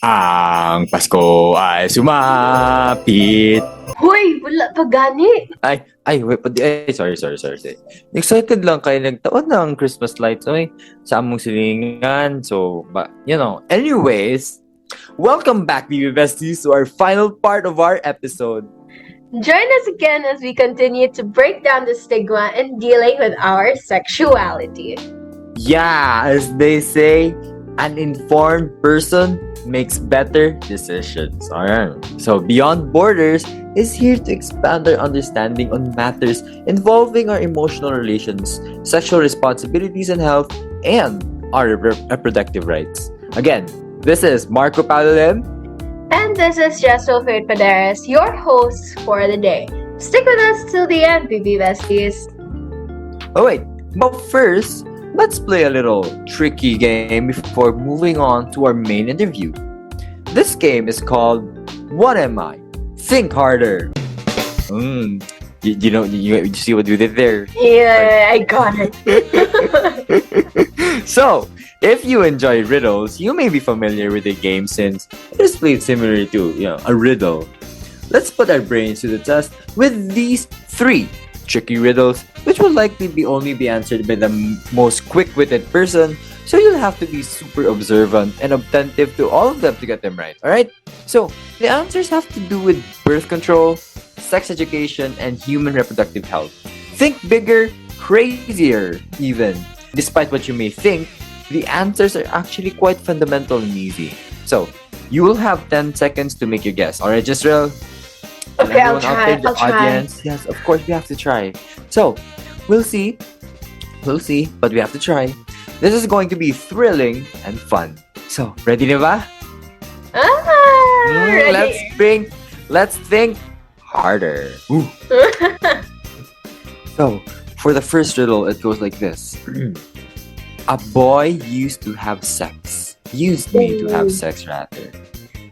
Ang Pasko ay sumapit. Hoy, wala pa gani. Sorry. Excited lang kayo nagtaon ng Christmas lights, sa among silingan. So, anyways, welcome back, BB Besties, to our final part of our episode. Join us again as we continue to break down the stigma in dealing with our sexuality. Yeah, as they say, an informed person makes better decisions. Alright. So, Beyond Borders is here to expand our understanding on matters involving our emotional relations, sexual responsibilities and health, and our reproductive rights. Again, this is Marco Palulim. And this is Jessel Faith Paderes, your host for the day. Stick with us till the end, BB Besties. Oh wait, but first, let's play a little tricky game before moving on to our main interview. This game is called What Am I? Think harder. You see what we did there? Yeah, I got it. So, if you enjoy riddles, you may be familiar with the game since it is played similar to, a riddle. Let's put our brains to the test with these 3 tricky riddles, which will likely only be answered by the most quick-witted person, so you'll have to be super observant and attentive to all of them to get them right, alright? So, the answers have to do with birth control, sex education, and human reproductive health. Think bigger, crazier, even. Despite what you may think, the answers are actually quite fundamental and easy. So, you will have 10 seconds to make your guess, alright, Jisrael? Okay, I'll try. Audience, yes, of course, we have to try. So, we'll see, but we have to try. This is going to be thrilling and fun. So, ready na ba? Ready. Let's think harder. So, for the first riddle, it goes like this. A boy used me to have sex, rather.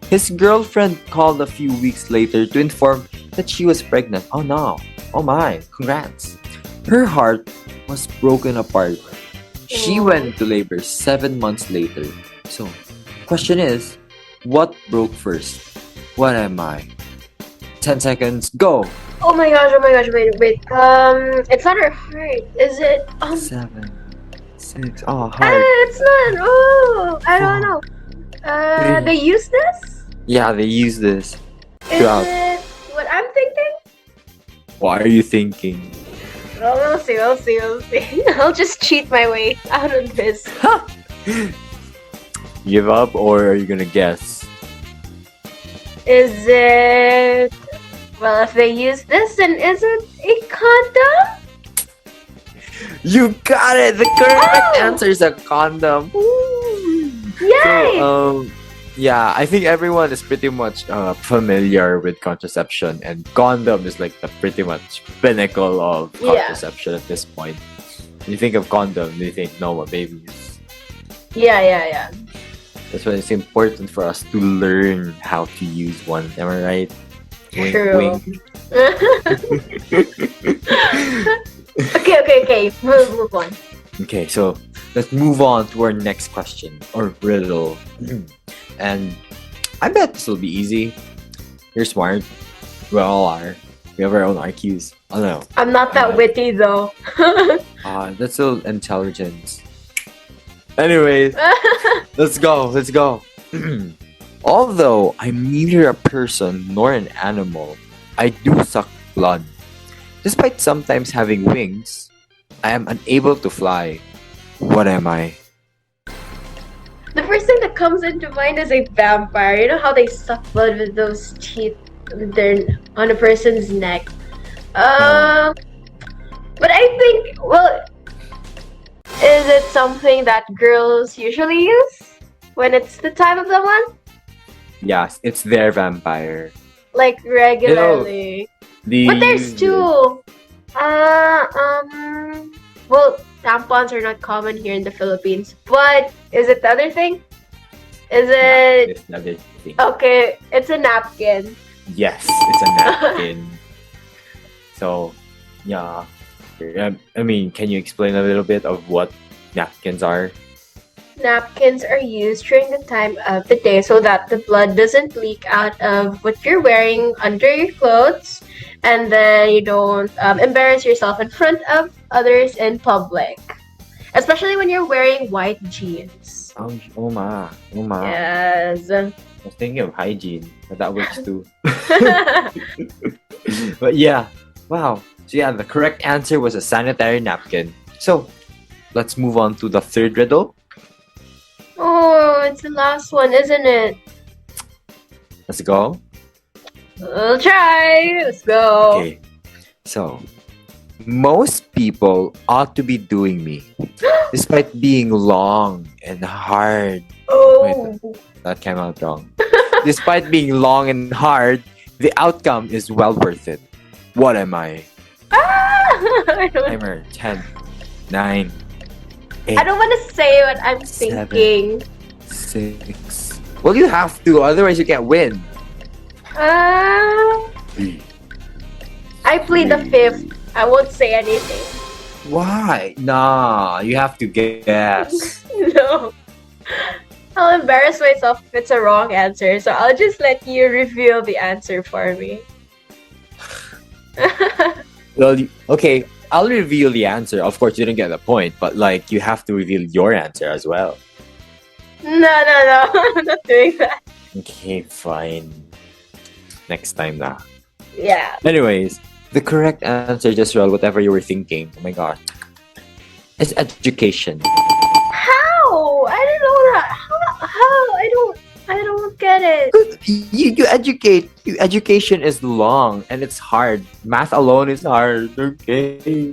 His girlfriend called a few weeks later to inform that she was pregnant. Oh no. Oh my. Congrats. Her heart was broken apart. She went into labor 7 months later. So, question is, what broke first? What am I? 10 seconds, go! Oh my gosh, wait. It's not her heart. Is it? 7, 6, heart. It's not. Oh, I don't know. 3. They use this? Yeah, they use this Is throughout. it what I'm thinking? What are you thinking? Well, we'll see. I'll just cheat my way out of this. Give up or are you gonna guess? Is it? Well, if they use this, then is it a condom? You got it! The correct answer is a condom. Yay! So, I think everyone is pretty much familiar with contraception, and condom is like the pretty much pinnacle of contraception at this point. When you think of condom, you think normal babies. Yeah. That's why it's important for us to learn how to use one. Am I right? Wink, True. wink. Okay. Move on. Okay, so let's move on to our next question or riddle. And I bet this will be easy. You're smart. We all are. We have our own IQs. I don't know. I'm not that witty though. That's still intelligence. Anyways, let's go. Although I'm neither a person nor an animal, I do suck blood. Despite sometimes having wings, I am unable to fly. What am I? The first thing that comes into mind is a vampire. You know how they suck blood with those teeth on a person's neck. But I think, is it something that girls usually use when it's the time of the month? Yes, it's their vampire. Like regularly. But there's 2. Tampons are not common here in the Philippines. But is it the other thing? Is it? It's another thing. Okay, it's a napkin. Yes, it's a napkin. So, yeah. I mean, can you explain a little bit of what napkins are? napkins are used during the time of the day so that the blood doesn't leak out of what you're wearing under your clothes, and then you don't embarrass yourself in front of others in public, especially when you're wearing white jeans. Oh ma. Yes. I was thinking of hygiene, but that works too. But yeah, wow. So yeah, the correct answer was a sanitary napkin. So let's move on to the third riddle. Oh, it's the last one, isn't it? Let's go. We'll try. Let's go. Okay. So most people ought to be doing me, despite being long and hard. Oh. That came out wrong. Despite being long and hard, the outcome is well worth it. What am I? I don't, Timer 10, 9, 8, I don't want to say what I'm 7. thinking. 6. Well, you have to, otherwise you can't win. Uh, 3. I plead the fifth. I won't say anything. Why? Nah, you have to guess. No. I'll embarrass myself if it's a wrong answer, so I'll just let you reveal the answer for me. Well, okay, I'll reveal the answer. Of course, you didn't get the point, but like you have to reveal your answer as well. No, I'm not doing that. Okay, fine. Next time na. Yeah. Anyways, the correct answer, just roll whatever you were thinking. Oh my god. It's education. How? I don't know that. How? I don't get it. You educate. Education is long and it's hard. Math alone is hard. Okay.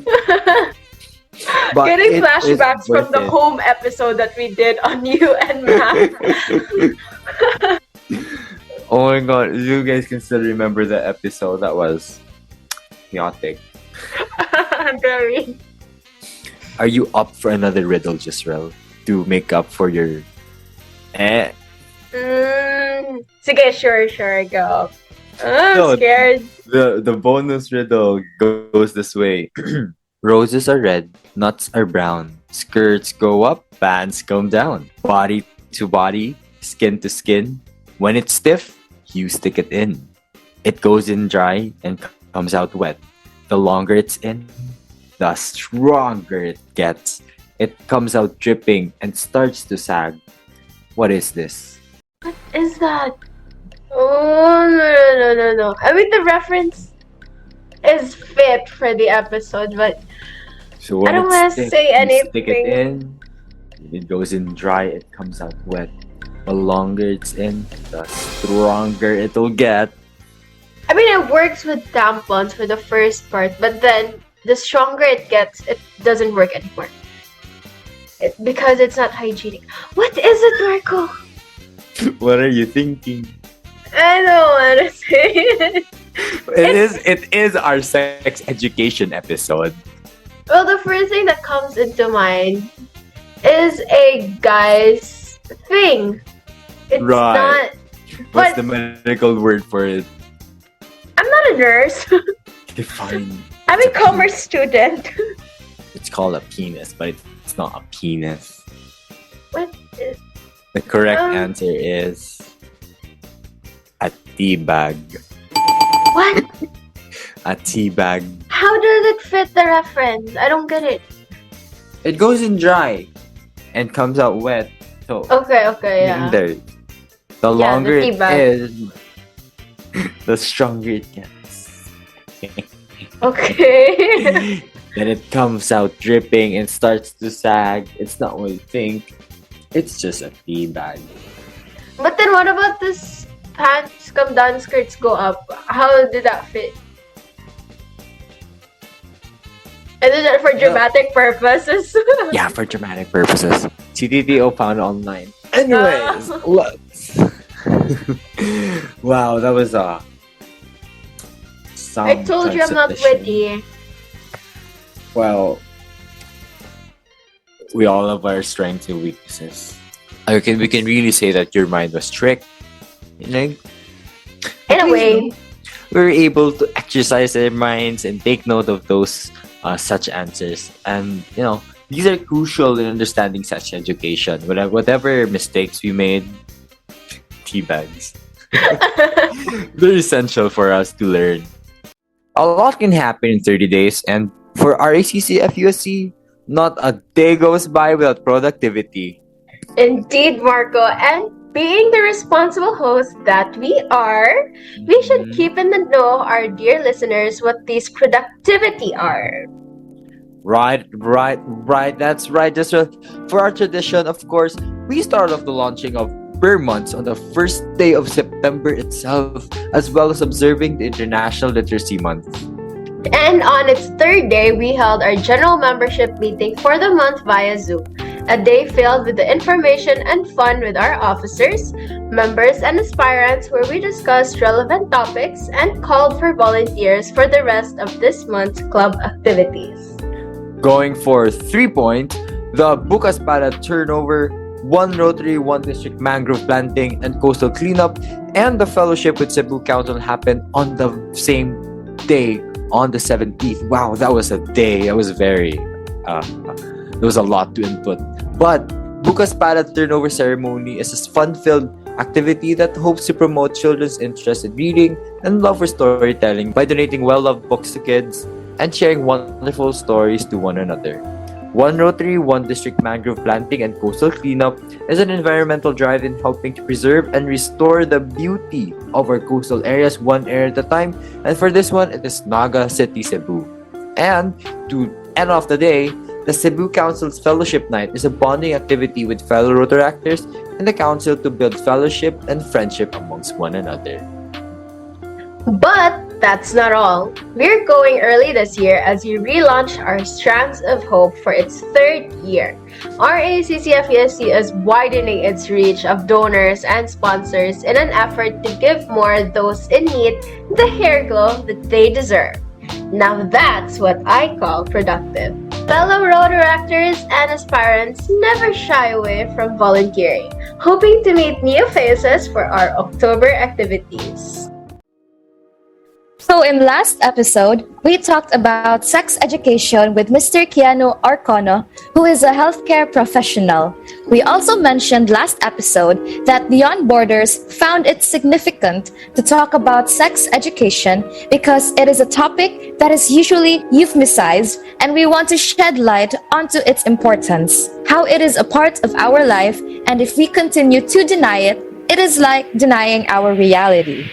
But Getting it is flashbacks from worth the it. home episode that we did on you and math. Oh my god, you guys can still remember the episode. That was chaotic. Very. Are you up for another riddle, Jisrael? To make up for your Sige, sure, go. I'm No, scared. The bonus riddle goes this way. Roses are red, nuts are brown, skirts go up, pants come down. Body to body, skin to skin. When it's stiff, you stick it in. It goes in dry and comes out wet. The longer it's in, the stronger it gets. It comes out dripping and starts to sag. What is this? What is that? Oh, no. I mean, the reference is fit for the episode, but So I don't it's wanna stiff, say you stick it anything. in. It goes in dry, it comes out wet. The longer it's in, the stronger it'll get. I mean, it works with tampons for the first part, but then the stronger it gets, it doesn't work anymore. Because it's not hygienic. What is it, Marco? What are you thinking? I don't want to say it. It is our sex education episode. Well, the first thing that comes into mind is a guy's thing. It's Right. not. What's But the medical word for it? I'm not a nurse. Define. I'm a commerce student. It's called a penis, but it's not a penis. What is? The correct Um, answer is a tea bag. What? A tea bag. How does it fit the reference? I don't get it. It goes in dry and comes out wet. So Okay, yeah. there. The Yeah, longer the tea it bag. is, the stronger it gets. Okay. Then it comes out dripping and starts to sag. It's not what you think. It's just a tea bag. But then what about this pants come down, skirts go up? How did that fit? And is that for dramatic purposes? Yeah, for dramatic purposes. CTTO found online. Anyways, let's. Wow, that was some I told you I'm not transition. witty. Well, we all have our strengths and weaknesses. Okay, we can really say that your mind was tricked. You know, In a way. we were able to exercise our minds and take note of those such answers, and These are crucial in understanding sex education. Whatever mistakes we made, teabags. They're essential for us to learn. A lot can happen in 30 days, and for RACCF USC, not a day goes by without productivity. Indeed, Marco. And being the responsible host that we are, we should keep in the know our dear listeners what these productivity are. Right. That's right. Just for our tradition, of course, we start off the launching of B.A.R months on the first day of September itself, as well as observing the International Literacy Month. And on its third day, we held our general membership meeting for the month via Zoom. A day filled with the information and fun with our officers, members, and aspirants where we discussed relevant topics and called for volunteers for the rest of this month's club activities. Going for 3 points, the Bukas para turnover, one Rotary, one District mangrove planting and coastal cleanup, and the fellowship with Cebu Council happened on the same day, on the 17th. Wow, that was a day. That was there was a lot to input. But Bukas para turnover ceremony is a fun-filled activity that hopes to promote children's interest in reading and love for storytelling by donating well-loved books to kids and sharing wonderful stories to one another. One Rotary, One District mangrove planting and coastal cleanup is an environmental drive in helping to preserve and restore the beauty of our coastal areas one area at a time. And for this one, it is Naga City, Cebu. And to end off the day, the Cebu Council's Fellowship Night is a bonding activity with fellow Rotaractors and the Council to build fellowship and friendship amongst one another. But that's not all. We're going early this year as we relaunch our Strands of Hope for its third year. RACCF-USC is widening its reach of donors and sponsors in an effort to give more those in need the hair glow that they deserve. Now that's what I call productive. Fellow Rotaractors and aspirants never shy away from volunteering, hoping to meet new faces for our October activities. So in last episode, we talked about sex education with Mr. Keanu Arcono, who is a healthcare professional. We also mentioned last episode that Beyond Borders found it significant to talk about sex education because it is a topic that is usually euphemisized, and we want to shed light onto its importance, how it is a part of our life, and if we continue to deny it, it is like denying our reality.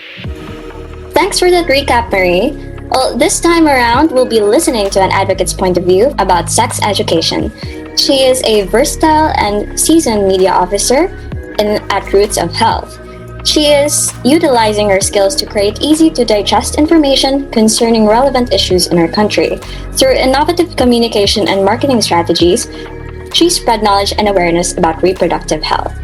Thanks for that recap, Marie. Well, this time around, we'll be listening to an advocate's point of view about sex education. She is a versatile and seasoned media officer at Roots of Health. She is utilizing her skills to create easy-to-digest information concerning relevant issues in our country. Through innovative communication and marketing strategies, she spread knowledge and awareness about reproductive health.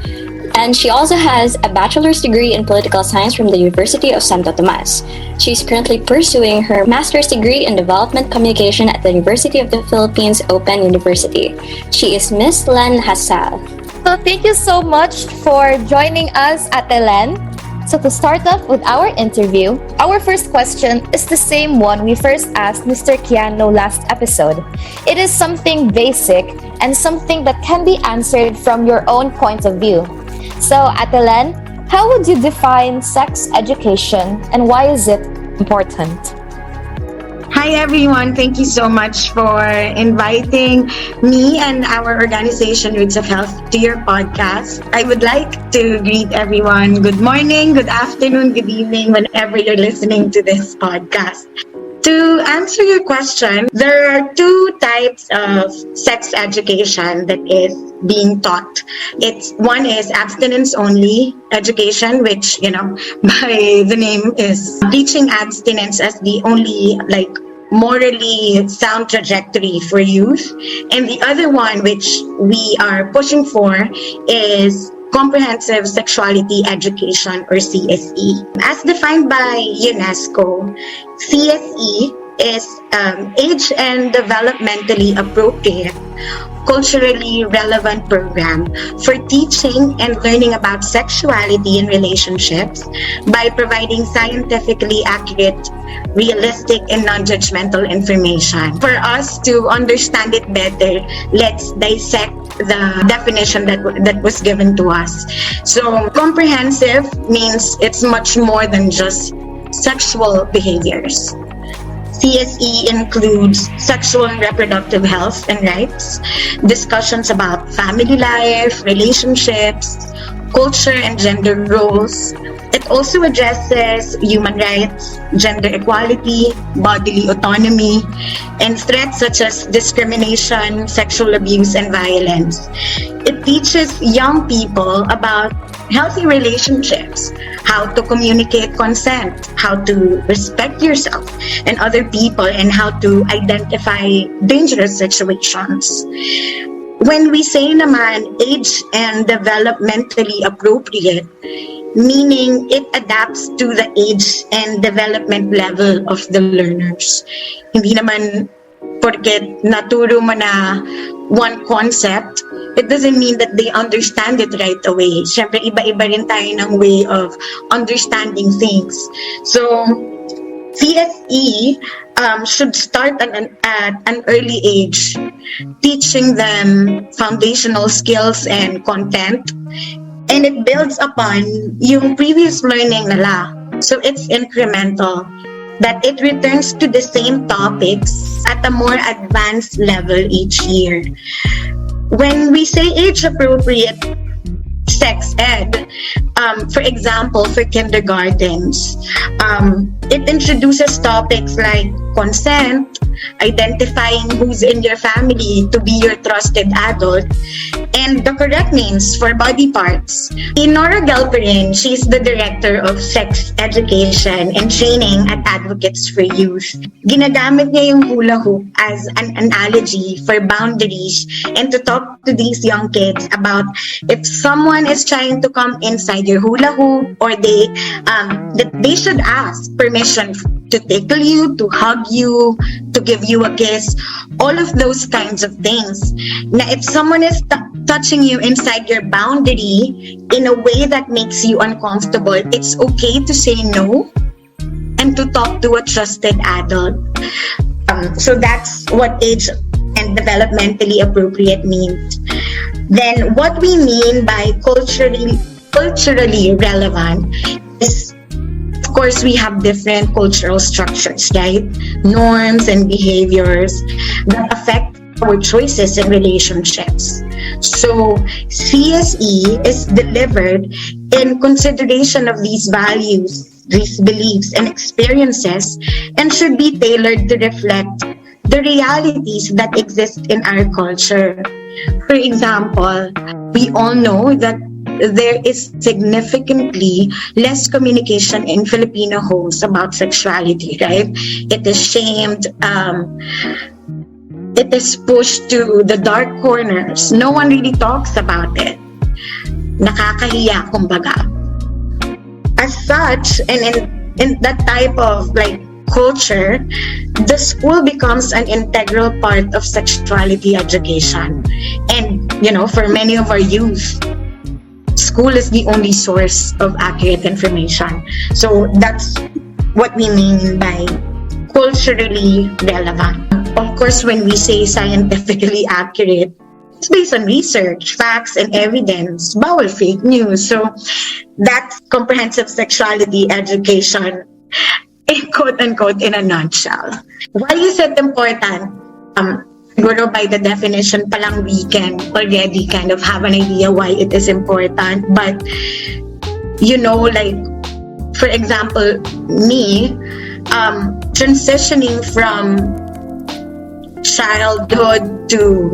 And she also has a bachelor's degree in political science from the University of Santo Tomas. She's currently pursuing her master's degree in development communication at the University of the Philippines Open University. She is Miss Len Hassal. So thank you so much for joining us, Ate Len. So to start off with our interview, our first question is the same one we first asked Mr. Keanu last episode. It is something basic and something that can be answered from your own point of view. So, Ate Len, how would you define sex education and why is it important? Hi everyone, thank you so much for inviting me and our organization Roots of Health to your podcast. I would like to greet everyone good morning, good afternoon, good evening whenever you're listening to this podcast. To answer your question, there are two types of sex education that is being taught. One is abstinence only education, which, by the name is teaching abstinence as the only morally sound trajectory for youth. And the other one, which we are pushing for, is Comprehensive Sexuality Education, or CSE. As defined by UNESCO, CSE is age and developmentally appropriate, culturally relevant program for teaching and learning about sexuality and relationships by providing scientifically accurate, realistic, and non-judgmental information. For us to understand it better, let's dissect the definition that was given to us. So comprehensive means it's much more than just sexual behaviors. CSE includes sexual and reproductive health and rights, discussions about family life, relationships, culture and gender roles. It also addresses human rights, gender equality, bodily autonomy, and threats such as discrimination, sexual abuse, and violence. It teaches young people about healthy relationships, how to communicate consent, how to respect yourself and other people, and how to identify dangerous situations. When we say naman age and developmentally appropriate, meaning it adapts to the age and development level of the learners. Hindi naman porket naturo mo na one concept, it doesn't mean that they understand it right away. Siyempre, iba-iba rin tayo ng way of understanding things. So, CSE should start at an early age, teaching them foundational skills and content, and it builds upon yung previous learning nila. So it's incremental, that it returns to the same topics at a more advanced level each year. When we say age-appropriate sex ed, for example, for kindergartens, it introduces topics like consent, identifying who's in your family to be your trusted adult, and the correct names for body parts. Nora Galperin, she's the director of sex education and training at Advocates for Youth. Ginagamit niya yung hula hoop as an analogy for boundaries and to talk to these young kids about if someone is trying to come inside your hula hoop, or that they should ask permission to tickle you, to hug you, to give you a kiss, all of those kinds of things. Now, if someone is touching you inside your boundary in a way that makes you uncomfortable, it's okay to say no and to talk to a trusted adult. So that's what age and developmentally appropriate means. Then what we mean by culturally relevant is, of course, we have different cultural structures, right? Norms and behaviors that affect our choices and relationships. So CSE is delivered in consideration of these values, these beliefs and experiences, and should be tailored to reflect the realities that exist in our culture. For example, we all know that there is significantly less communication in Filipino homes about sexuality, right? It is shamed, it is pushed to the dark corners. No one really talks about it. Nakakahiya, kumbaga. As such, and in that type of culture, the school becomes an integral part of sexuality education. And, for many of our youth, school is the only source of accurate information. So that's what we mean by culturally relevant. Of course, when we say scientifically accurate, it's based on research, facts, and evidence. Bawal fake news. So that's comprehensive sexuality education, quote-unquote, in a nutshell. Why is it important? Siguro by the definition palang we can already kind of have an idea why it is important. But, for example, me, transitioning from childhood to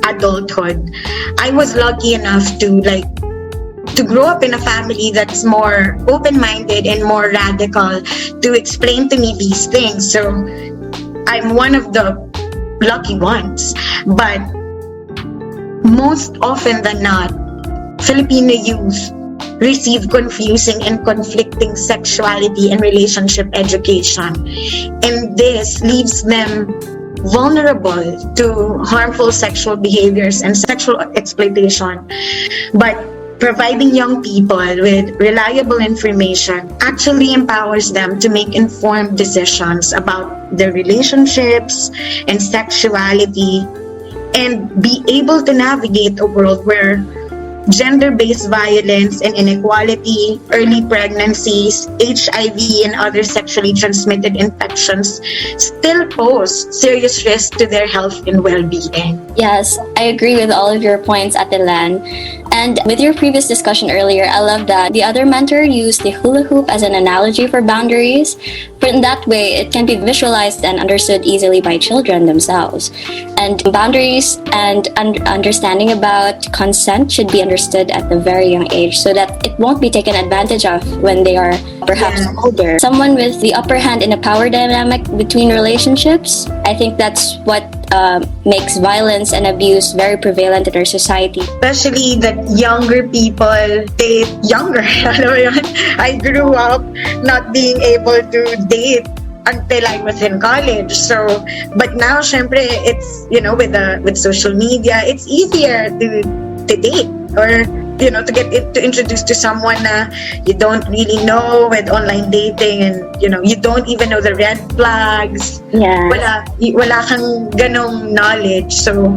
adulthood, I was lucky enough to grow up in a family that's more open-minded and more radical to explain to me these things. So I'm one of the lucky ones. But most often than not, Filipino youth receive confusing and conflicting sexuality and relationship education. And this leaves them vulnerable to harmful sexual behaviors and sexual exploitation. But providing young people with reliable information actually empowers them to make informed decisions about their relationships and sexuality and be able to navigate a world where gender-based violence and inequality, early pregnancies, HIV, and other sexually transmitted infections still pose serious risk to their health and well-being. Yes, I agree with all of your points, Ate Lan. And with your previous discussion earlier, I love that the other mentor used the hula hoop as an analogy for boundaries. For in that way, it can be visualized and understood easily by children themselves. And boundaries and understanding about consent should be understood at a very young age so that it won't be taken advantage of when they are perhaps older. Someone with the upper hand in a power dynamic between relationships, I think that's what makes violence and abuse very prevalent in our society. Especially that younger people date younger. Alam mo yun? I grew up not being able to date until I was in college. So, but now, syempre, it's, with social media, it's easier to date or, to introduce to someone na you don't really know with online dating and, you don't even know the red flags. Yeah. Wala kang ganong knowledge. So,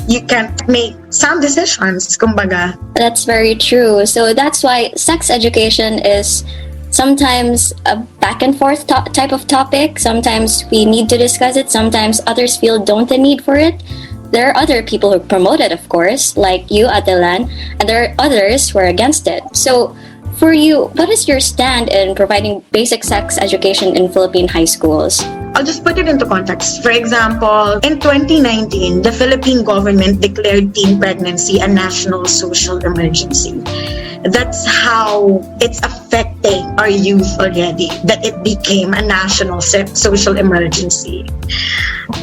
you can't make sound decisions, kumbaga. That's very true. So that's why sex education is sometimes a back and forth type of topic. Sometimes we need to discuss it. Sometimes others feel don't the need for it. There are other people who promote it, of course, like you, Ate Lan, and there are others who are against it. So for you, what is your stand in providing basic sex education in Philippine high schools? I'll just put it into context. For example, in 2019, the Philippine government declared teen pregnancy a national social emergency. That's how it's affecting our youth already, that it became a national social emergency.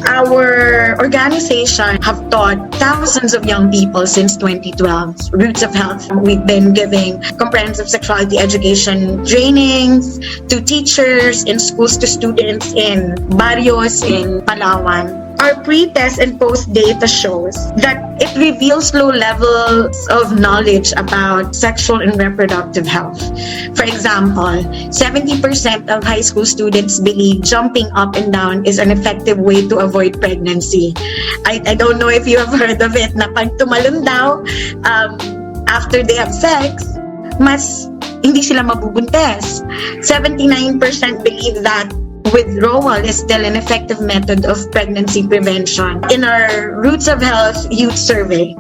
Our organization have taught thousands of young people since 2012. Roots of Health, we've been giving comprehensive sexuality education trainings to teachers in schools to students in barrios in Palawan. Our pre-test and post data shows that it reveals low levels of knowledge about sexual and reproductive health. For example, 70% of high school students believe jumping up and down is an effective way to avoid pregnancy. I don't know if you have heard of it, na pag tumalon daw, after they have sex, mas hindi sila mabubuntes. 79% believe that withdrawal is still an effective method of pregnancy prevention. In our Roots of Health Youth Survey,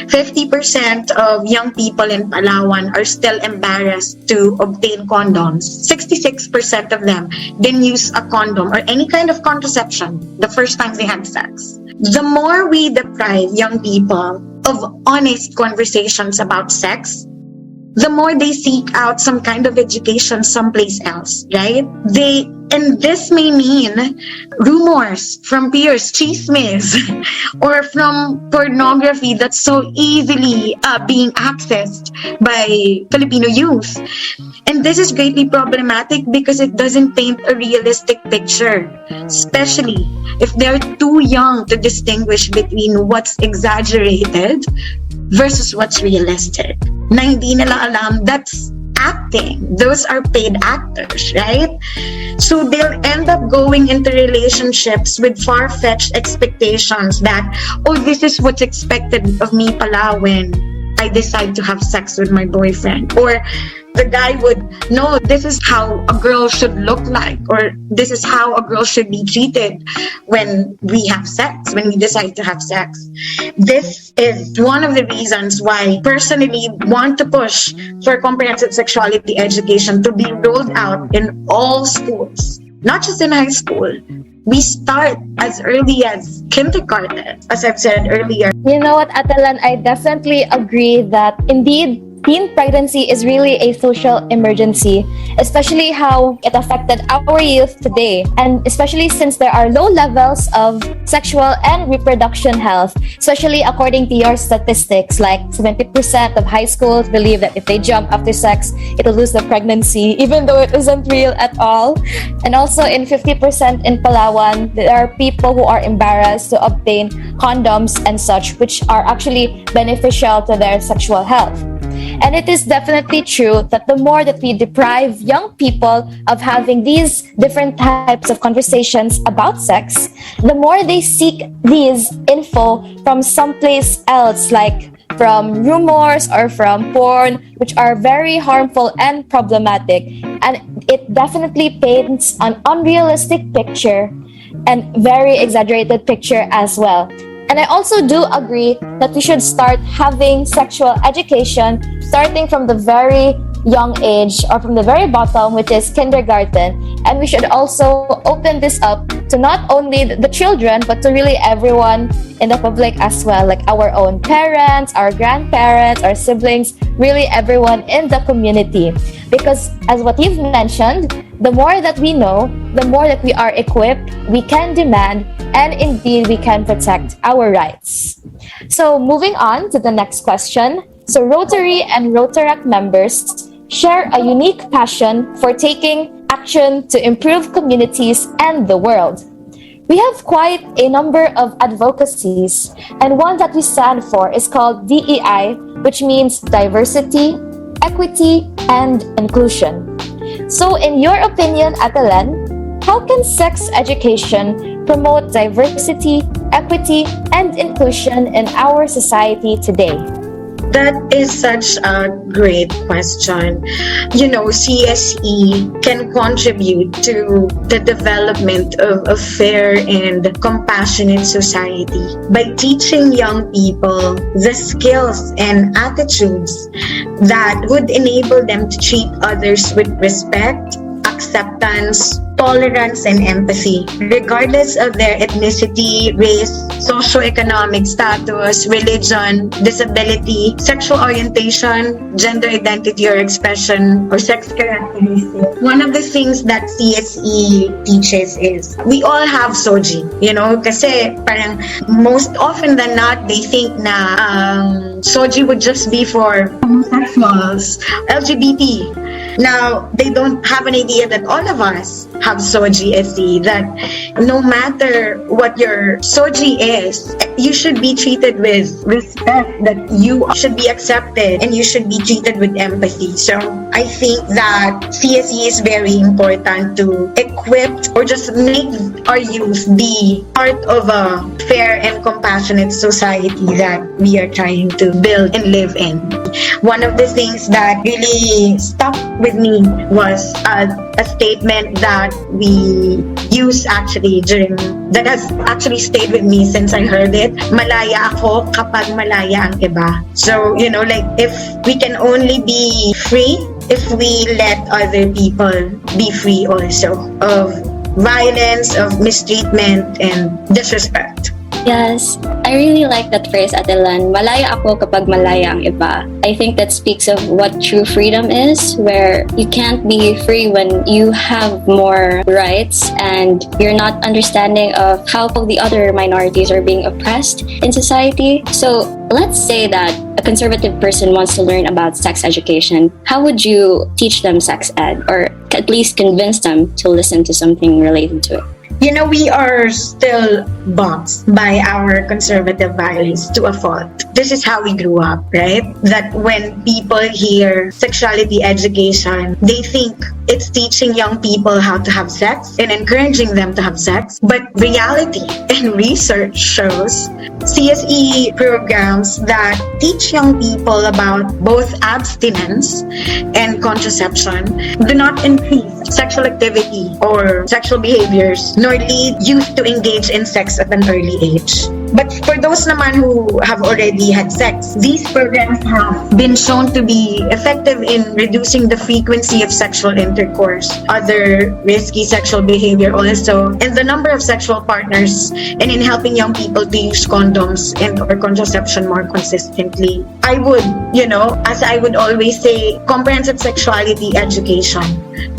50% of young people in Palawan are still embarrassed to obtain condoms. 66% of them didn't use a condom or any kind of contraception the first time they had sex. The more we deprive young people of honest conversations about sex, the more they seek out some kind of education someplace else, right? And this may mean rumors from peers, chismes, or from pornography that's so easily being accessed by Filipino youth. And this is greatly problematic because it doesn't paint a realistic picture, especially if they're too young to distinguish between what's exaggerated versus what's realistic. Na hindi nila alam, that's acting. Those are paid actors, right? So they'll end up going into relationships with far-fetched expectations that, oh, this is what's expected of me pala when I decide to have sex with my boyfriend. Or the guy would know this is how a girl should look like, or this is how a girl should be treated when we have sex, when we decide to have sex. This is one of the reasons why I personally want to push for comprehensive sexuality education to be rolled out in all schools, not just in high school. We start as early as kindergarten, as I've said earlier. You know what, Ate Lan, I definitely agree that indeed teen pregnancy is really a social emergency, especially how it affected our youth today, and especially since there are low levels of sexual and reproduction health, especially according to your statistics, like 70% of high schools believe that if they jump after sex, it'll lose the pregnancy, even though it isn't real at all. And also in 50% in Palawan, there are people who are embarrassed to obtain condoms and such, which are actually beneficial to their sexual health. And it is definitely true that the more that we deprive young people of having these different types of conversations about sex, the more they seek these info from someplace else, like from rumors or from porn, which are very harmful and problematic. And it definitely paints an unrealistic picture and very exaggerated picture as well. And I also do agree that we should start having sexual education starting from the very young age or from the very bottom, which is kindergarten. And we should also open this up to not only the children, but to really everyone in the public as well, like our own parents, our grandparents, our siblings, really everyone in the community. Because as what you've mentioned, the more that we know, the more that we are equipped, we can demand, and indeed we can protect our rights. So moving on to the next question. So Rotary and Rotaract members share a unique passion for taking action to improve communities and the world. We have quite a number of advocacies, and one that we stand for is called DEI, which means diversity, equity, and inclusion. So in your opinion, Atelan, how can sex education promote diversity, equity, and inclusion in our society today? That is such a great question. You know, CSE can contribute to the development of a fair and compassionate society by teaching young people the skills and attitudes that would enable them to treat others with respect, acceptance, tolerance, and empathy, regardless of their ethnicity, race, socioeconomic status, religion, disability, sexual orientation, gender identity or expression, or sex characteristics. One of the things that CSE teaches is we all have soji, you know, kasi parang most often than not, they think na soji would just be for homosexuals, LGBT. Now, they don't have an idea that all of us have soji SE, that no matter what your soji is, you should be treated with respect, that you should be accepted, and you should be treated with empathy. So I think that CSE is very important to equip or just make our youth be part of a fair and compassionate society that we are trying to build and live in. One of the things that really stuck with me was a statement that we use actually that has actually stayed with me since I heard it. Malaya ako kapag malaya ang iba. So, you know, like if we can only be free if we let other people be free also of violence, of mistreatment, and disrespect. Yes, I really like that phrase, Atelan. Malaya ako kapag malaya ang iba. I think that speaks of what true freedom is, where you can't be free when you have more rights and you're not understanding of how the other minorities are being oppressed in society. So let's say that a conservative person wants to learn about sex education. How would you teach them sex ed, or at least convince them to listen to something related to it? You know, we are still boxed by our conservative values to a fault. This is how we grew up, right? That when people hear sexuality education, they think it's teaching young people how to have sex and encouraging them to have sex. But reality and research shows CSE programs that teach young people about both abstinence and contraception do not increase sexual activity or sexual behaviors, nor lead youth to engage in sex at an early age. But for those naman who have already had sex, these programs have been shown to be effective in reducing the frequency of sexual intercourse, other risky sexual behavior also, and the number of sexual partners, and in helping young people to use condoms and or contraception more consistently. I would, as I would always say, comprehensive sexuality education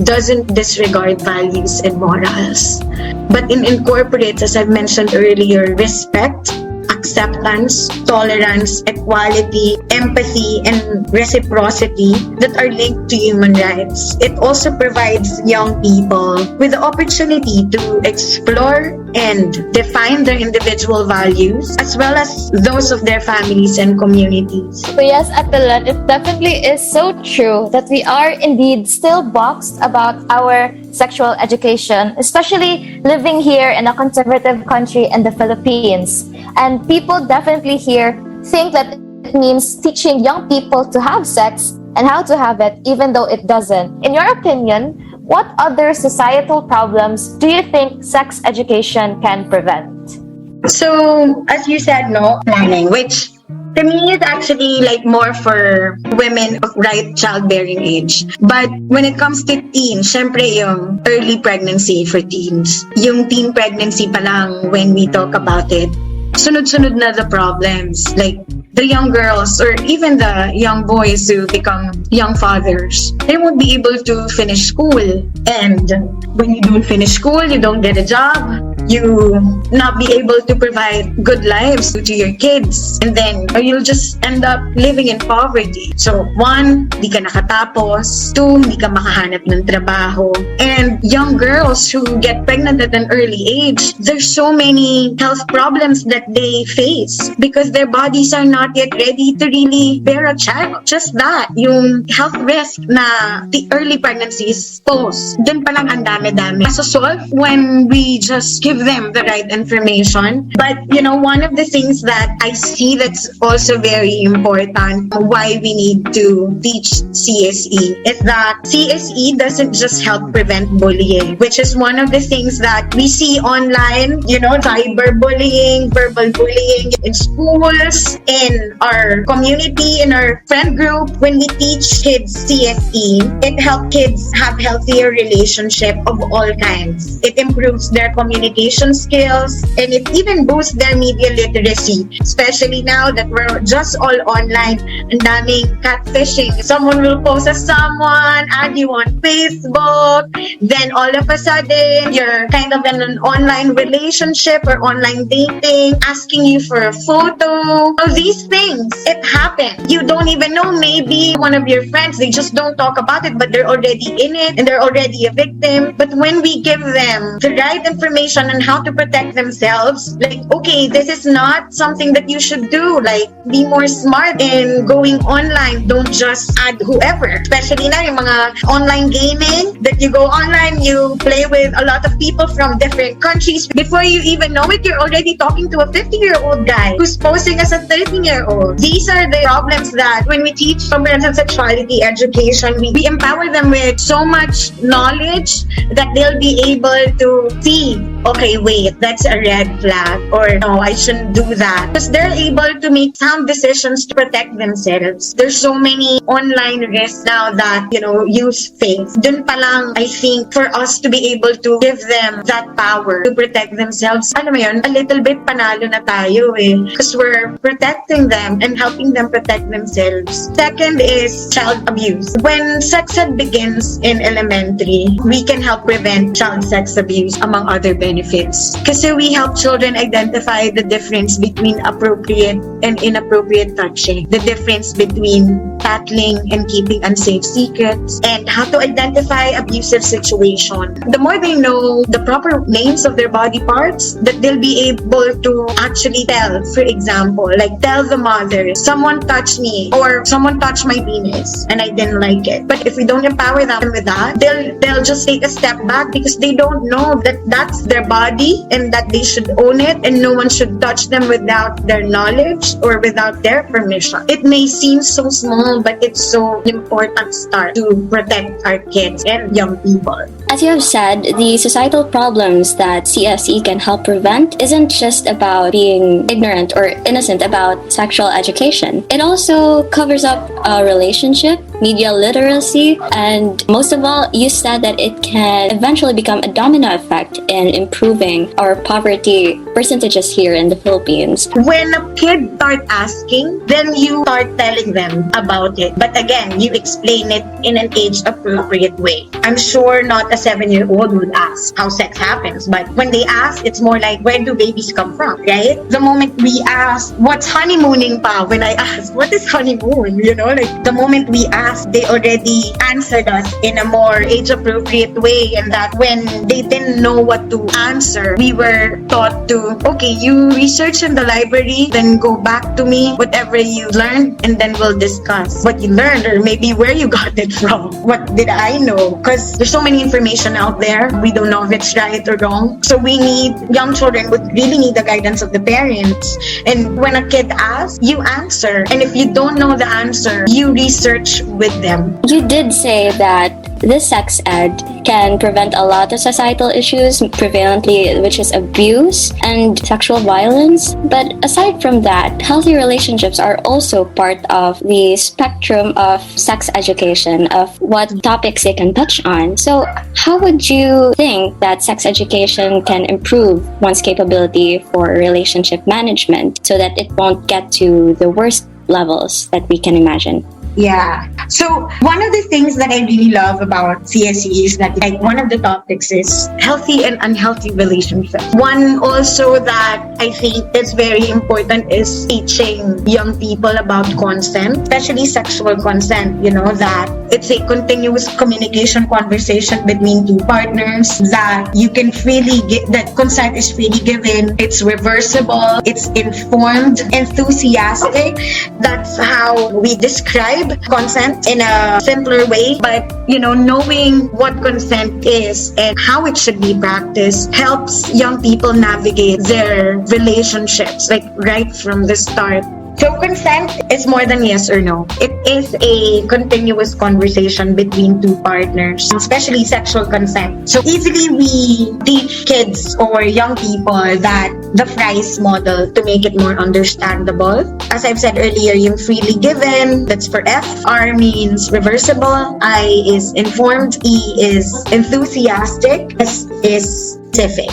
doesn't disregard values and morals, but it incorporates, as I've mentioned earlier, respect, acceptance, tolerance, equality, empathy, and reciprocity that are linked to human rights. It also provides young people with the opportunity to explore and define their individual values as well as those of their families and communities. So yes, Atelan, it definitely is so true that we are indeed still boxed about our sexual education, especially living here in a conservative country in the Philippines. And people definitely here think that it means teaching young people to have sex and how to have it, even though it doesn't. In your opinion, what other societal problems do you think sex education can prevent? So, as you said, planning, which to me is actually like more for women of right childbearing age. But when it comes to teens, syempre yung early pregnancy for teens. Yung teen pregnancy pa lang when we talk about it, sunod-sunod na the problems. Like the young girls or even the young boys who become young fathers, they won't be able to finish school. And when you don't finish school, you don't get a job. You not be able to provide good lives to your kids. And then you'll just end up living in poverty. So, 1, di ka nakatapos. 2, di ka makahanap ng trabaho. And young girls who get pregnant at an early age, there's so many health problems that they face because their bodies are not yet ready to really bear a child. Just that, yung health risk na the early pregnancies pose, dun palang ang dami-dami. Masosolve when we just give them the right information. But, one of the things that I see that's also very important, why we need to teach CSE, is that CSE doesn't just help prevent bullying, which is one of the things that we see online, cyberbullying, verbal bullying in schools, in our community, in our friend group. When we teach kids CSE, it helps kids have healthier relationship of all kinds. It improves their communication skills, and it even boosts their media literacy, especially now that we're just all online. Ang daming catfishing. Someone will post as someone, add you on Facebook, then all of a sudden you're kind of in an online relationship or online dating, asking you for a photo. All these things, it happens. You don't even know, maybe one of your friends, they just don't talk about it, but they're already in it and they're already a victim. But when we give them the right information on how to protect themselves, like, okay, this is not something that you should do. Like, be more smart in going online. Don't just add whoever. Especially now, yung mga online gaming, that you go online, you play with a lot of people from different countries. Before you even know it, you're already talking to a 50-year-old guy who's posing as a 13-year-old. These are the problems that when we teach comprehensive sexuality education, we empower them with so much knowledge that they'll be able to see, okay, wait, that's a red flag, or no, I shouldn't do that. Because they're able to make sound decisions to protect themselves. There's so many online risks now that, youth face. Dun pa lang, I think, for us to be able to give them that power to protect themselves, a little bit panalo na tayo because we're protecting them and helping them protect themselves. Second is child abuse. When sex ed begins in elementary, we can help prevent child sex abuse, among other benefits. Kasi we help children identify the difference between appropriate and inappropriate touching, the difference between tattling and keeping unsafe secrets, and how to identify abusive situation. The more they know the proper names of their body parts, that they'll be able to actually tell. For example, like tell the mother, someone touched me or someone touched my penis and I didn't like it. But if we don't empower them with that, they'll just take a step back because they don't know that that's their body and that they should own it and no one should touch them without their knowledge or without their permission. It may seem so small, but it's so important start to protect our kids and young people. As you have said, the societal problems that CSE can help prevent isn't just about being ignorant or innocent about sexual education. It also covers up relationship, media literacy, and most of all, you said that it can eventually become a domino effect in improving our poverty percentages here in the Philippines. When a kid starts asking, then you start telling them about it. But again, you explain it in an age-appropriate way. I'm sure not a 7-year-old would ask how sex happens, but when they ask, it's more like, where do babies come from, right? The moment we ask, what's honeymooning pa? When I ask, what is honeymoon? Like the moment we ask, they already answered us in a more age-appropriate way, and that when they didn't know what to answer, we were taught to, okay, you research in the library, then go back to me, whatever you learned, and then we'll discuss what you learned, or maybe where you got it from. What did I know? Because there's so many information out there. We don't know if it's right or wrong. So we need, young children would really need the guidance of the parents. And when a kid asks, you answer. And if you don't know the answer, you research with them. You did say that this sex ed can prevent a lot of societal issues prevalently, which is abuse and sexual violence. But aside from that, healthy relationships are also part of the spectrum of sex education, of what topics they can touch on. So how would you think that sex education can improve one's capability for relationship management so that it won't get to the worst levels that we can imagine? Yeah. So one of the things that I really love about CSE is that one of the topics is healthy and unhealthy relationships. One also that I think is very important is teaching young people about consent, especially sexual consent, that it's a continuous communication conversation between two partners, that you can freely get, that consent is freely given, it's reversible, it's informed, enthusiastic. That's how we describe consent in a simpler way, but knowing what consent is and how it should be practiced helps young people navigate their relationships right from the start. So consent is more than yes or no. It is a continuous conversation between two partners, especially sexual consent. So easily we teach kids or young people that the FRIES model to make it more understandable. As I've said earlier, yung freely given, that's for F. R means reversible. I is informed. E is enthusiastic. S is specific.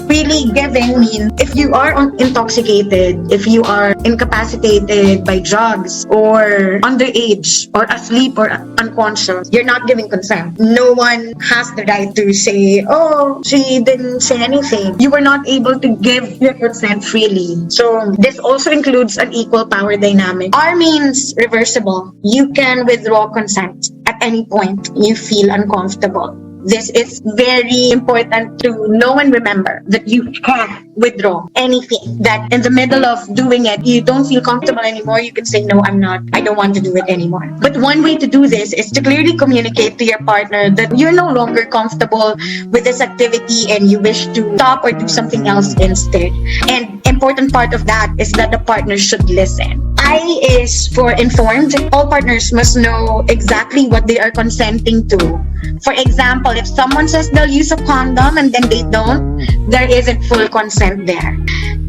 Freely giving means if you are intoxicated, if you are incapacitated by drugs or underage or asleep or unconscious, you're not giving consent. No one has the right to say, oh, she didn't say anything. You were not able to give your consent freely. So this also includes an equal power dynamic. R means reversible. You can withdraw consent at any point you feel uncomfortable. This is very important to know and remember, that you can withdraw anything, that in the middle of doing it, you don't feel comfortable anymore. You can say, no, I don't want to do it anymore. But one way to do this is to clearly communicate to your partner that you're no longer comfortable with this activity and you wish to stop or do something else instead. And important part of that is that the partner should listen. I is for informed. All partners must know exactly what they are consenting to. For example, if someone says they'll use a condom and then they don't, there isn't full consent there.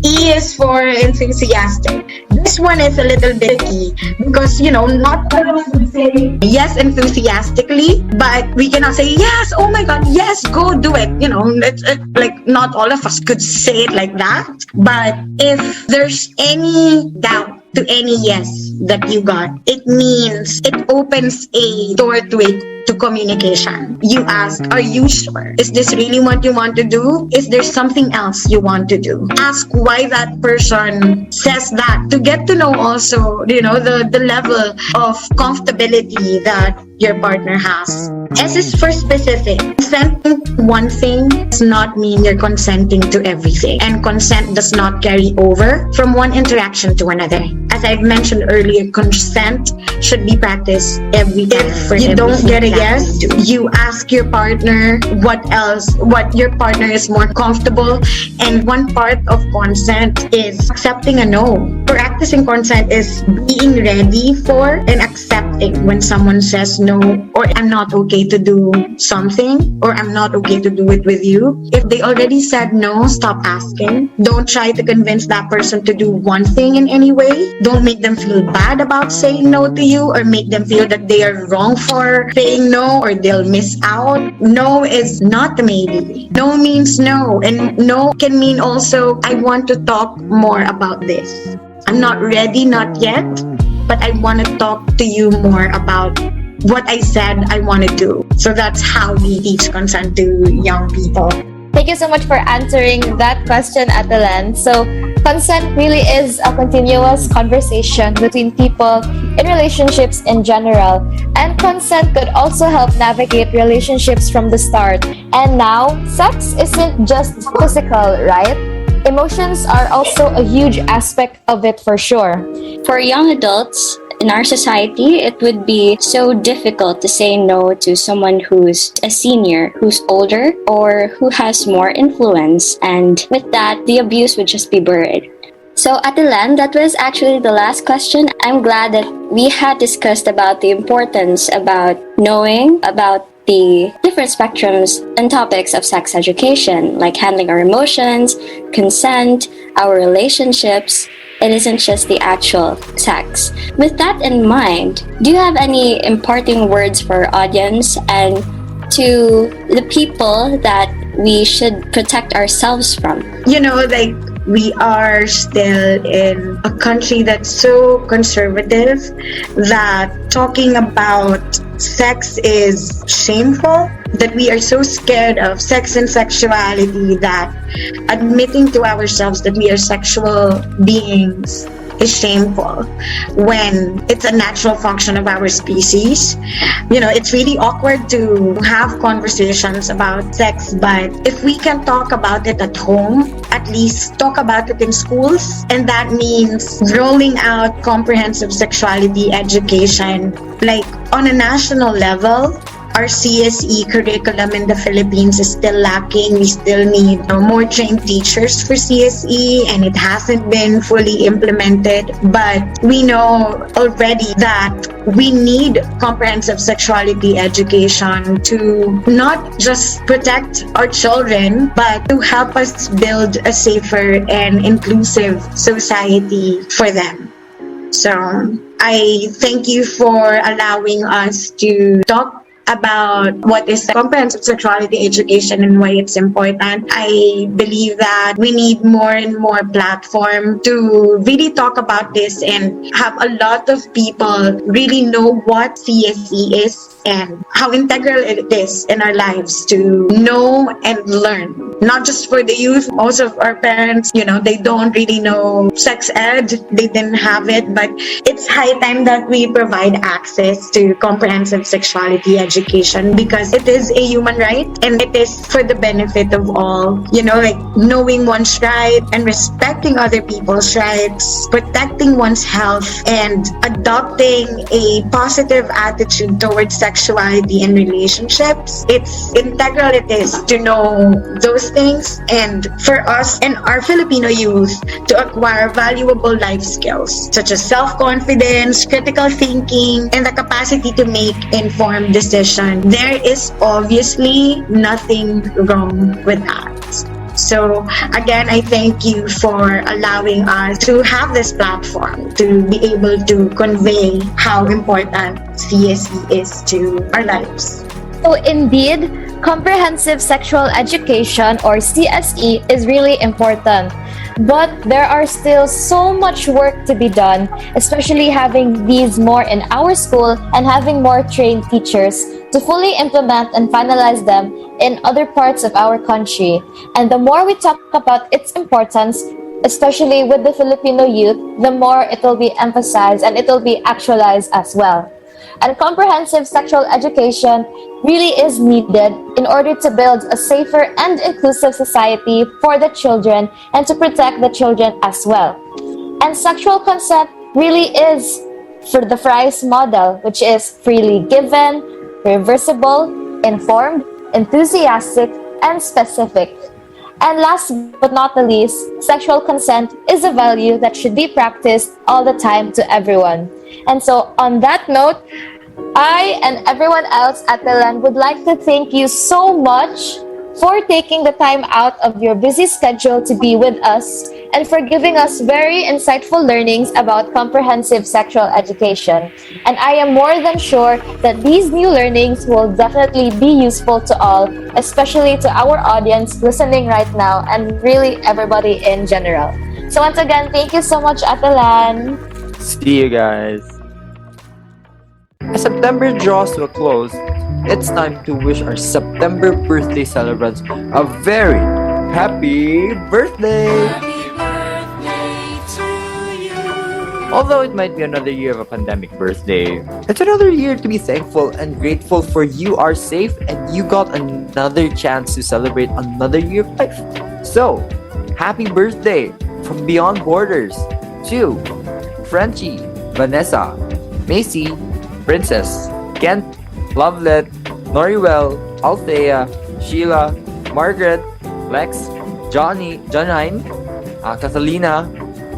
E is for enthusiastic. This one is a little bit tricky because, not everyone would say yes enthusiastically, but we cannot say, yes, oh my God, yes, go do it. Not all of us could say it like that. But if there's any doubt to any yes that you got, it means it opens a door to communication. You ask, are you sure? Is this really what you want to do? Is there something else you want to do? Ask why that person says that, to get to know also, the level of comfortability that your partner has. S is for specific. Consenting to one thing does not mean you're consenting to everything. And consent does not carry over from one interaction to another. As I've mentioned earlier, consent should be practiced every time. If you don't get a yes, you ask your partner what your partner is more comfortable. And one part of consent is accepting a no. Practicing consent is being ready for and accepting when someone says no, or I'm not okay to do something, or I'm not okay to do it with you. If they already said no, stop asking. Don't try to convince that person to do one thing in any way. Don't make them feel bad about saying no to you, or make them feel that they are wrong for saying no, or they'll miss out. No is not a maybe. No means no. And no can mean also, I want to talk more about this. I'm not ready, not yet, but I want to talk to you more about what I said I want to do. So that's how we teach consent to young people. Thank you so much for answering that question, Atelan. So, consent really is a continuous conversation between people in relationships in general. And consent could also help navigate relationships from the start. And now, sex isn't just physical, right? Emotions are also a huge aspect of it for sure. For young adults in our society, it would be so difficult to say no to someone who's a senior, who's older, or who has more influence. And with that, the abuse would just be buried. So, Atilan, that was actually the last question. I'm glad that we had discussed about the importance about knowing about the different spectrums and topics of sex education, like handling our emotions, consent, our relationships. It isn't just the actual sex. With that in mind, do you have any imparting words for our audience and to the people that we should protect ourselves from? Like, we are still in a country that's so conservative that talking about sex is shameful, that we are so scared of sex and sexuality that admitting to ourselves that we are sexual beings is shameful when it's a natural function of our species. It's really awkward to have conversations about sex, but if we can talk about it at home, at least talk about it in schools. And that means rolling out comprehensive sexuality education, like on a national level. Our CSE curriculum in the Philippines is still lacking. We still need more trained teachers for CSE, and it hasn't been fully implemented. But we know already that we need comprehensive sexuality education to not just protect our children, but to help us build a safer and inclusive society for them. So I thank you for allowing us to talk about what is comprehensive sexuality education and why it's important. I believe that we need more and more platform to really talk about this and have a lot of people really know what CSE is and how integral it is in our lives to know and learn. Not just for the youth, most of our parents, they don't really know sex ed. They didn't have it, but it's high time that we provide access to comprehensive sexuality education because it is a human right and it is for the benefit of all. Like knowing one's right and respecting other people's rights, protecting one's health, and adopting a positive attitude towards sexuality and relationships. It's integral, it is, to know those things, and for us and our Filipino youth to acquire valuable life skills such as self-confidence, critical thinking, and the capacity to make informed decisions. There is obviously nothing wrong with that. So again, I thank you for allowing us to have this platform to be able to convey how important CSE is to our lives. So indeed, comprehensive sexual education or CSE is really important. But there are still so much work to be done, especially having these more in our school and having more trained teachers to fully implement and finalize them in other parts of our country. And the more we talk about its importance, especially with the Filipino youth, the more it will be emphasized and it will be actualized as well. And comprehensive sexual education really is needed in order to build a safer and inclusive society for the children and to protect the children as well. And sexual consent really is for the Fry's model, which is freely given, reversible, informed, enthusiastic, and specific. And last but not the least, sexual consent is a value that should be practiced all the time to everyone. And so, on that note, I and everyone else at the land would like to thank you so much for taking the time out of your busy schedule to be with us and for giving us very insightful learnings about comprehensive sexual education. And I am more than sure that these new learnings will definitely be useful to all, especially to our audience listening right now and really everybody in general. So once again, thank you so much, Atalan. See you guys. As September draws to a close, it's time to wish our September birthday celebrants a very happy birthday! Although it might be another year of a pandemic birthday, it's another year to be thankful and grateful for you are safe and you got another chance to celebrate another year of life. So, happy birthday from beyond borders to Frenchie, Vanessa, Macy, Princess, Kent, Lovelet, Noriwell, Althea, Sheila, Margaret, Lex, Johnny, Janine, Catalina,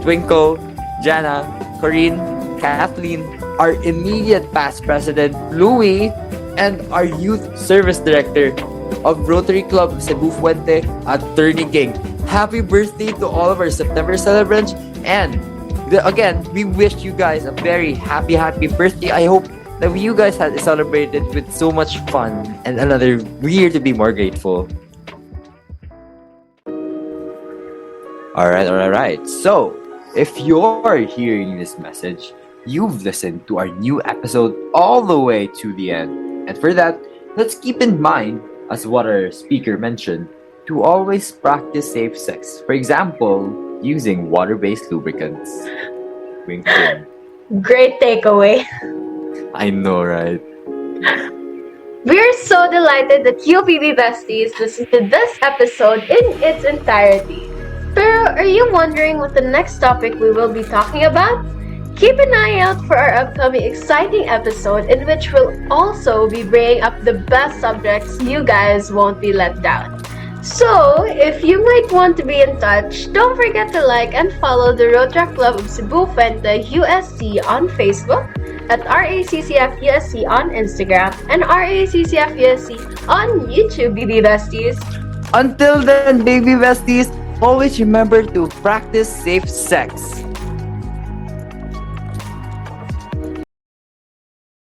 Twinkle, Jana, Corinne, Kathleen, our immediate past president, Louie, and our youth service director of Rotary Club Cebu Fuente, Attorney King. Happy birthday to all of our September celebrants, and again, we wish you guys a very happy birthday. I hope that you guys had celebrated with so much fun and another year to be more grateful. Alright. So, if you're hearing this message, you've listened to our new episode all the way to the end. And for that, let's keep in mind, as what our speaker mentioned, to always practice safe sex. For example, using water-based lubricants. Wink, wink. Great takeaway. I know, right? We're so delighted that you, BB Besties, listened to this episode in its entirety. Pero are you wondering what the next topic we will be talking about? Keep an eye out for our upcoming exciting episode in which we'll also be bringing up the best subjects. You guys won't be let down. So, if you might want to be in touch, don't forget to like and follow the Rotary Club of Cebu Fuente USC on Facebook, at RACCF USC on Instagram, and RACCF USC on YouTube, BB Besties. Until then, baby besties, always remember to practice safe sex.